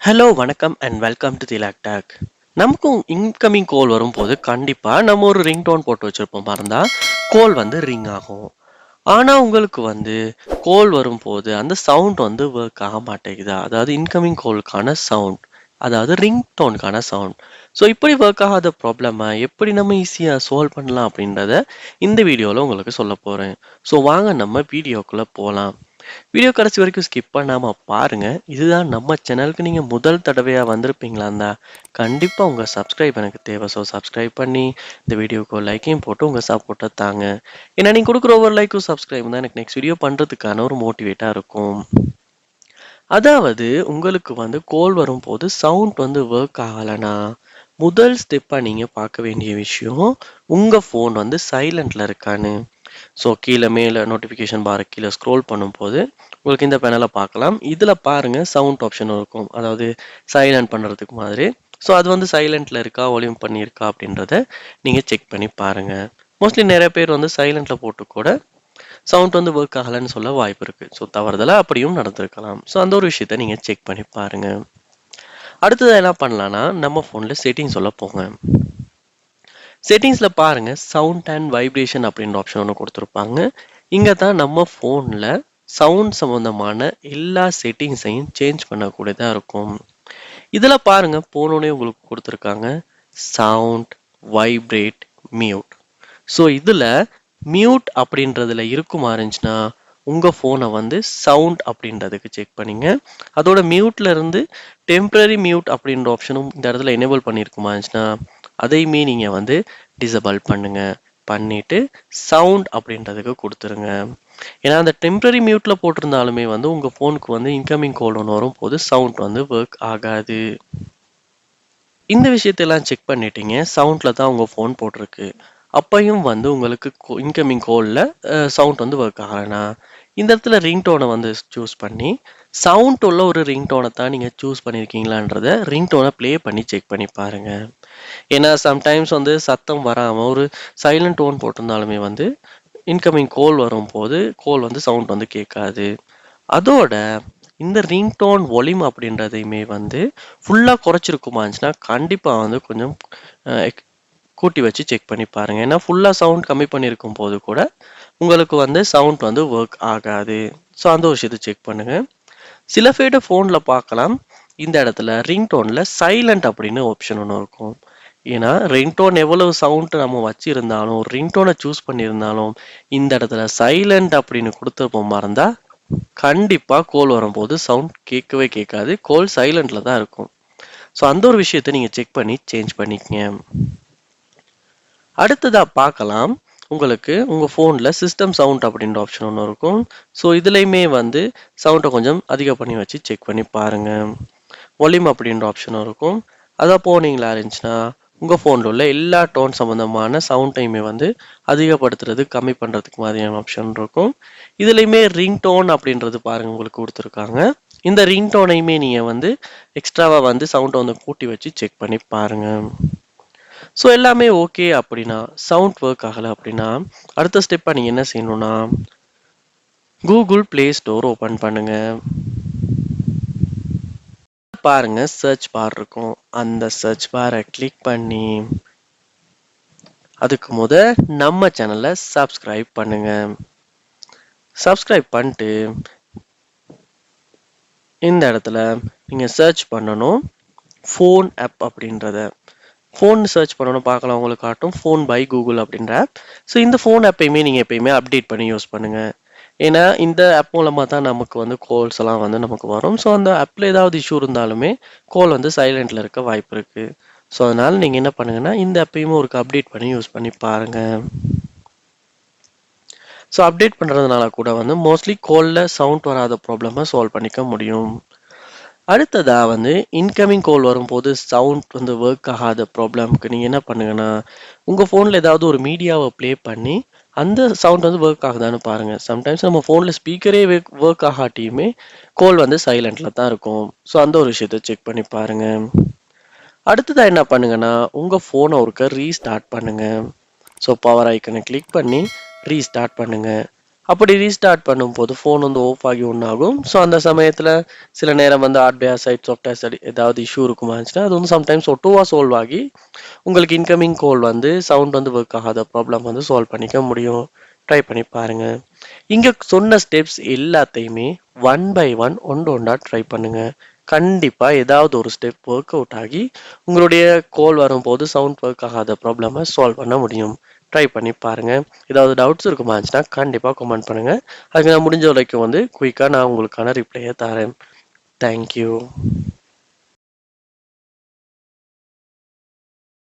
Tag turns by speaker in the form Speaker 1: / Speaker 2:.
Speaker 1: Hello வணக்கம் and welcome to the லேக்டாக். நமக்கும் incoming கால் வரும்போது கண்டிப்பாக நம்ம ஒரு ரிங் டோன் போட்டு வச்சுருப்போம். மறந்தா கால் ரிங் ஆகும். ஆனால் உங்களுக்கு கால் வரும்போது அந்த சவுண்ட் ஒர்க் ஆக மாட்டேங்குதா? அதாவது இன்கமிங் காலுக்கான சவுண்ட், அதாவது ரிங் டோனுக்கான சவுண்ட். ஸோ இப்படி ஒர்க் ஆகாத ப்ராப்ளமை எப்படி நம்ம ஈஸியாக சால்வ் பண்ணலாம் அப்படின்றத இந்த வீடியோவில் உங்களுக்கு சொல்ல போகிறேன். ஸோ வாங்க நம்ம வீடியோக்குள்ளே போகலாம். வீடியோ கடைசி வரைக்கும் ஸ்கிப் பண்ணாமல் பாருங்கள். இதுதான் நம்ம சேனலுக்கு நீங்கள் முதல் தடவையாக வந்திருப்பீங்களா இருந்தால் கண்டிப்பாக உங்கள் சப்ஸ்கிரைப் எனக்கு தேவை. ஸோ சப்ஸ்கிரைப் பண்ணி இந்த வீடியோக்கு லைக்கையும் போட்டு உங்கள் சப்போர்ட்டை தாங்க. ஏன்னா நீங்கள் கொடுக்குற ஒவ்வொரு லைக்கும் சப்ஸ்கிரைப் தான் எனக்கு நெக்ஸ்ட் வீடியோ பண்ணுறதுக்கான ஒரு மோட்டிவேட்டாக இருக்கும். அதாவது உங்களுக்கு கால் வரும்போது சவுண்ட் ஒர்க் ஆகலைன்னா முதல் ஸ்டெப்பாக நீங்கள் பார்க்க வேண்டிய விஷயம் உங்கள் ஃபோன் சைலண்டில் இருக்கான்னு. ஸோ கீழே மேலே நோட்டிஃபிகேஷன் பார் கீழே ஸ்க்ரோல் பண்ணும்போது உங்களுக்கு இந்த பேனலை பார்க்கலாம். இதில் பாருங்கள் சவுண்ட் ஆப்ஷன் இருக்கும், அதாவது சைலண்ட் பண்ணுறதுக்கு மாதிரி. ஸோ அது சைலண்டில் இருக்கா வால்யூம் பண்ணியிருக்கா அப்படின்றத நீங்கள் செக் பண்ணி பாருங்கள். மோஸ்ட்லி நிறைய பேர் சைலண்டில் போட்டு கூட சவுண்ட் ஒர்க் ஆகலைன்னு சொல்ல வாய்ப்பு இருக்குது. ஸோ தவறுதலாக அப்படியும் நடந்திருக்கலாம். ஸோ அந்த ஒரு விஷயத்த நீங்கள் செக் பண்ணி பாருங்கள். அடுத்தது என்ன பண்ணலான்னா நம்ம ஃபோனில் செட்டிங்ஸ் சொல்ல போங்க. செட்டிங்ஸில் பாருங்கள் சவுண்ட் அண்ட் வைப்ரேஷன் அப்படின்ற ஆப்ஷன் ஒன்று கொடுத்துருப்பாங்க. இங்கே தான் நம்ம ஃபோனில் சவுண்ட் சம்மந்தமான எல்லா செட்டிங்ஸையும் சேஞ்ச் பண்ணக்கூடியதாக இருக்கும். இதில் பாருங்கள் போனோடனே உங்களுக்கு கொடுத்துருக்காங்க சவுண்ட், வைப்ரேட், மியூட். ஸோ இதில் மியூட் அப்படின்றதுல இருக்குமா இருந்துச்சுன்னா உங்கள் ஃபோனை சவுண்ட் அப்படின்றதுக்கு செக் பண்ணிங்க. அதோட மியூட்டில் இருந்து டெம்பரரி மியூட் அப்படின்ற ஆப்ஷனும் இந்த இடத்துல எனேபிள் பண்ணியிருக்குமா இருந்துச்சுன்னா அதையுமே நீங்கள் டிசபிள் பண்ணுங்க. பண்ணிட்டு சவுண்ட் அப்படின்றதுக்கு கொடுத்துருங்க. ஏன்னா அந்த டெம்பரரி மியூட்டில் போட்டிருந்தாலுமே உங்கள் ஃபோனுக்கு இன்கமிங் கால் ஒன்று வரும்போது சவுண்ட் ஒர்க் ஆகாது. இந்த விஷயத்தெல்லாம் செக் பண்ணிட்டீங்க, சவுண்டில் தான் உங்கள் ஃபோன் போட்டிருக்கு. அப்பையும் உங்களுக்கு இன்கமிங் காலில் சவுண்ட் ஒர்க் ஆகலைன்னா இந்த இடத்துல ரிங்டோனை சூஸ் பண்ணி சவுண்ட் உள்ள ஒரு ரிங்டோனை தான் நீங்கள் சூஸ் பண்ணியிருக்கீங்களான்றத ரிங்டோனை ப்ளே பண்ணி செக் பண்ணி பாருங்கள். ஏன்னா சம்டைம்ஸ் சத்தம் வராமல் ஒரு சைலண்ட் டோன் போட்டிருந்தாலுமே இன்கமிங் கால் வரும்போது கால் சவுண்ட் கேட்காது. அதோட இந்த ரிங்டோன் வால்யூம் அப்படின்றதையுமே ஃபுல்லாக குறைச்சிருக்குமா இருந்துச்சுன்னா கண்டிப்பாக கொஞ்சம் கூட்டி வச்சு செக் பண்ணி பாருங்கள். ஏன்னா ஃபுல்லாக சவுண்ட் கம்மி பண்ணியிருக்கும் போது கூட உங்களுக்கு சவுண்ட் ஒர்க் ஆகாது. ஸோ அந்த விஷயத்தை செக் பண்ணுங்கள். சில பேர் ஃபோனில் பார்க்கலாம், இந்த இடத்துல ரிங்டோனில் சைலண்ட் அப்படின்னு ஆப்ஷன் ஒன்று இருக்கும். ஏன்னா ரிங்டோன் எவ்வளவு சவுண்ட் நம்ம வச்சுருந்தாலும் ரிங்டோனை சூஸ் பண்ணியிருந்தாலும் இந்த இடத்துல சைலண்ட் அப்படின்னு கொடுத்துருப்போம் இருந்தால் கண்டிப்பாக கால் வரும்போது சவுண்ட் கேட்கவே கேட்காது, கால் சைலண்டில் தான் இருக்கும். ஸோ அந்த ஒரு விஷயத்தை நீங்கள் செக் பண்ணி சேஞ்ச் பண்ணிக்கங்க. அடுத்ததாக பார்க்கலாம், உங்களுக்கு உங்கள் ஃபோனில் சிஸ்டம் சவுண்ட் அப்படின்ற ஆப்ஷன் ஒன்று இருக்கும். ஸோ இதுலேயுமே சவுண்டை கொஞ்சம் அதிகம் பண்ணி வச்சு செக் பண்ணி பாருங்கள். வால்யூம் அப்படின்ற ஆப்ஷனும் இருக்கும். அதை போனீங்களா இருந்துச்சுன்னா உங்கள் ஃபோனில் உள்ள எல்லா டோன் சம்மந்தமான சவுண்டையுமே அதிகப்படுத்துறது கம்மி பண்ணுறதுக்கு மாதிரியான ஆப்ஷன் இருக்கும். இதுலேயுமே ரிங் டோன் அப்படின்றது பாருங்கள் உங்களுக்கு கொடுத்துருக்காங்க. இந்த ரிங் டோனையுமே நீங்கள் எக்ஸ்ட்ராவாக சவுண்டை கூட்டி வச்சு செக் பண்ணி பாருங்கள். ஸோ எல்லாமே ஓகே அப்படின்னா, சவுண்ட் ஒர்க் ஆகலை அப்படின்னா அடுத்த ஸ்டெப்பாக நீங்கள் என்ன செய்யணும்னா கூகுள் ப்ளே ஸ்டோர் ஓப்பன் பண்ணுங்க. பாருங்க சர்ச் பார் இருக்கும், அந்த சர்ச் பாரை கிளிக் பண்ணி அதுக்கு நம்ம சேனலை சப்ஸ்கிரைப் பண்ணுங்க. சப்ஸ்கிரைப் பண்ணிட்டு இந்த இடத்துல நீங்கள் சர்ச் பண்ணணும் ஃபோன் ஆப் அப்படின்றத. ஃபோன் சர்ச் பண்ணணும் பார்க்கலாம், உங்களுக்கு காட்டும் ஃபோன் பை கூகுள் அப்படின்ற ஆப். ஸோ இந்த ஃபோன் ஆப்பையுமே நீங்கள் எப்பயுமே அப்டேட் பண்ணி யூஸ் பண்ணுங்கள். ஏன்னா இந்த ஆப் மூலமாக தான் நமக்கு கால்ஸ் எல்லாம் நமக்கு வரும். ஸோ அந்த ஆப்பில் ஏதாவது இஷ்யூ இருந்தாலுமே கால் சைலண்டில் இருக்க வாய்ப்பு இருக்குது. ஸோ அதனால் நீங்கள் என்ன பண்ணுங்கன்னா இந்த ஆப்பையுமே ஒரு அப்டேட் பண்ணி யூஸ் பண்ணி பாருங்கள். ஸோ அப்டேட் பண்ணுறதுனால கூட மோஸ்ட்லி காலில் சவுண்ட் வராத ப்ராப்ளமை சால்வ் பண்ணிக்க முடியும். அடுத்ததாக இன்கமிங் கால் வரும்போது சவுண்ட் ஒர்க் ஆகாத ப்ராப்ளம்க்கு நீங்கள் என்ன பண்ணுங்கன்னா உங்கள் ஃபோனில் ஏதாவது ஒரு மீடியாவை ப்ளே பண்ணி அந்த சவுண்ட் ஒர்க் ஆகுதான்னு பாருங்கள். சம்டைம்ஸ் நம்ம ஃபோனில் ஸ்பீக்கரே ஒர்க் ஆகாட்டியுமே கால் சைலண்டில் தான் இருக்கும். ஸோ அந்த ஒரு விஷயத்தை செக் பண்ணி பாருங்கள். அடுத்ததாக என்ன பண்ணுங்கன்னா உங்கள் ஃபோனை ஒருக்க ரீஸ்டார்ட் பண்ணுங்கள். ஸோ பவர் ஐக்கனை கிளிக் பண்ணி ரீஸ்டார்ட் பண்ணுங்கள். அப்படி ரீஸ்டார்ட் பண்ணும்போது ஃபோன் வந்து ஆஃப் ஆகி ஆகும். ஸோ அந்த சமயத்தில் சில நேரம் வந்து ஹார்ட்வேர் சைட் சாஃப்ட்வேர் சைடு ஏதாவது இஷ்யூ இருக்குமா இருந்துச்சுன்னா அது வந்து சம்டைம்ஸ் ஒட்டுவா சால்வ் ஆகி உங்களுக்கு இன்கமிங் கால் வந்து சவுண்ட் வந்து ஒர்க் ஆகாத ப்ராப்ளம் வந்து சால்வ் பண்ணிக்க முடியும். ட்ரை பண்ணி பாருங்க. இங்க சொன்ன ஸ்டெப்ஸ் எல்லாத்தையுமே ஒன் பை ஒன் ஒன்று ஒன்றா ட்ரை பண்ணுங்க. கண்டிப்பா ஏதாவது ஒரு ஸ்டெப் ஒர்க் அவுட் ஆகி உங்களுடைய கால் வரும்போது சவுண்ட் ஒர்க் ஆகாத ப்ராப்ளமை சால்வ் பண்ண முடியும். ட்ரை பண்ணி பாருங்க. ஏதாவது டவுட்ஸ் இருக்குமா இருந்துச்சுன்னா கண்டிப்பா கமெண்ட் பண்ணுங்க. அதுக்கு நான் முடிஞ்ச வரைக்கும் வந்து குயிக்கா நான் உங்களுக்கான ரிப்ளையை தரேன். தேங்க்யூ.